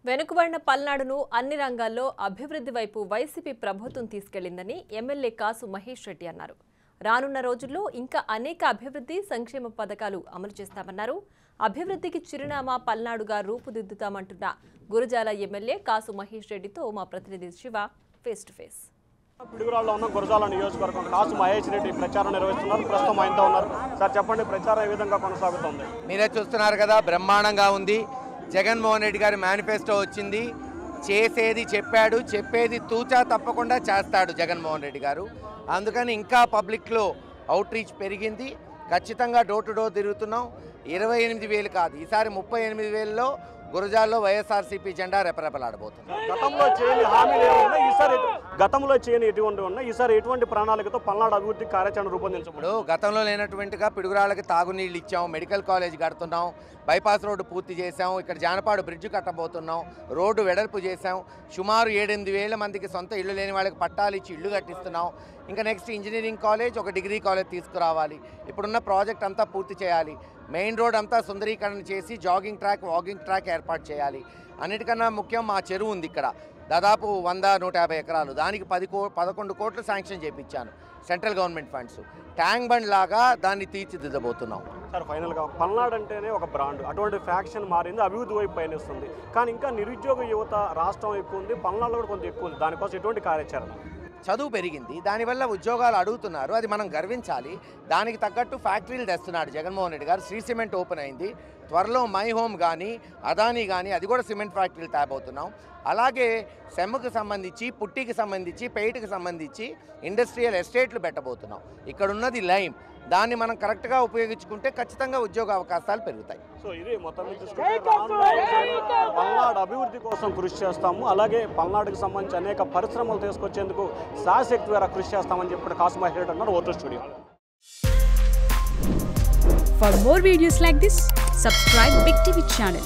వెనుకబడిన పల్నాడును అన్ని రంగాల్లో అభివృద్ధి వైపు వైసీపీ ప్రభుత్వం తీసుకెళ్లిందని ఎమ్మెల్యే కాసు మహేష్ రెడ్డి అన్నారు. రానున్న రోజుల్లో ఇంకా అనేక అభివృద్ధి సంక్షేమ పథకాలు అమలు చేస్తామన్నారు. అభివృద్ధికి చిరునామా పల్నాడుగా రూపుదిద్దుతామంటున్న గురజాల ఎమ్మెల్యే కాసు మహేష్ రెడ్డితో మా ప్రతినిధి శివ ఫేస్ టు ఫేస్. పిడుగురాళ్ళలో ఉన్న గురజాల నియోజకవర్గం కాసు మహేష్ రెడ్డి ప్రచారం నిర్వహిస్తున్నారు. ప్రస్తుతం ఆయనతో ఉన్నారు. సార్ చెప్పండి, ప్రచారం ఏ విధంగా కొనసాగుతుంది? మీరే చూస్తున్నారు కదా, బ్రహ్మాండంగా ఉంది. జగన్మోహన్ రెడ్డి గారి మేనిఫెస్టో వచ్చింది. చేసేది చెప్పాడు, చెప్పేది తూచా తప్పకుండా చేస్తాడు జగన్మోహన్ రెడ్డి గారు. అందుకని ఇంకా పబ్లిక్లో అవుట్ రీచ్ పెరిగింది. ఖచ్చితంగా డోర్ టు డోర్ తిరుగుతున్నాం. 28,000 కాదు, ఈసారి 38,000లో గురజాల్లో వైఎస్ఆర్సీపీ జెండా రెపరెపలాడబోతుంది. గతంలో చేయని ఎటువంటి ఉన్నాయి, ఈసారి ఎటువంటి ప్రణాళికతో పల్నాడు అభివృద్ధి కార్యాచరణ రూపొందించబడు? గతంలో లేనటువంటిగా పిడుగురాళ్ళకి తాగునీళ్ళు ఇచ్చాం, మెడికల్ కాలేజ్ కడుతున్నాం, బైపాస్ రోడ్డు పూర్తి చేసాం, ఇక్కడ జానపాడు బ్రిడ్జ్ కట్టబోతున్నాం, రోడ్డు వెడల్పు చేసాం, సుమారు 7-8 మందికి సొంత ఇల్లు లేని వాళ్ళకి పట్టాలు ఇచ్చి ఇల్లు కట్టిస్తున్నాం. ఇంకా నెక్స్ట్ ఇంజనీరింగ్ కాలేజ్, ఒక డిగ్రీ కాలేజ్ తీసుకురావాలి. ఇప్పుడున్న ప్రాజెక్ట్ అంతా పూర్తి చేయాలి. మెయిన్ రోడ్ అంతా సుందరీకరణ చేసి జాగింగ్ ట్రాక్, వాకింగ్ ట్రాక్ ఏర్పాటు చేయాలి. అన్నిటికన్నా ముఖ్యం మా చెరువు ఉంది ఇక్కడ, దాదాపు 100-150 ఎకరాలు. దానికి 11 కోట్లు శాంక్షన్ చేయించాను central government funds. Tank bund లాగా దాన్ని తీర్చిదిద్దబోతున్నాం. సార్, ఫైనల్గా పల్నాడు అంటేనే ఒక బ్రాండ్, అటువంటి ఫ్యాక్షన్ మారింది, అభివృద్ధి వైపు పయనిస్తుంది. కానీ ఇంకా నిరుద్యోగ యువత రాష్ట్రం ఎక్కువ ఉంది, పల్నాడులో కూడా కొంచెం ఎక్కువ ఉంది. దానికోసం ఎటువంటి కార్యాచరణ? చదువు పెరిగింది, దానివల్ల ఉద్యోగాలు అడుగుతున్నారు, అది మనం గర్వించాలి. దానికి తగ్గట్టు ఫ్యాక్టరీలు తెస్తున్నాడు జగన్మోహన్ రెడ్డి గారు. శ్రీ సిమెంట్ ఓపెన్ అయింది, త్వరలో మై హోమ్ కానీ అదానీ కానీ అది కూడా సిమెంట్ ఫ్యాక్టరీలు తేబోతున్నాం. అలాగే సెమ్ముకి సంబంధించి, పుట్టికి సంబంధించి, పెయిట్కి సంబంధించి ఇండస్ట్రియల్ ఎస్టేట్లు పెట్టబోతున్నాం. ఇక్కడ ఉన్నది లైమ్, దాన్ని మనం కరెక్ట్గా ఉపయోగించుకుంటే ఖచ్చితంగా ఉద్యోగ అవకాశాలు పెరుగుతాయి. సో ఇది మొత్తం పల్నాడు అభివృద్ధి కోసం కృషి చేస్తాము. అలాగే పల్నాడుకి సంబంధించి అనేక పరిశ్రమలు తీసుకొచ్చేందుకు శాశక్తి ద్వారా కృషి చేస్తామని చెప్పి కాసు మహేష్ రెడ్డి అన్నారు voter studio. For more videos like this, subscribe Big TV channel.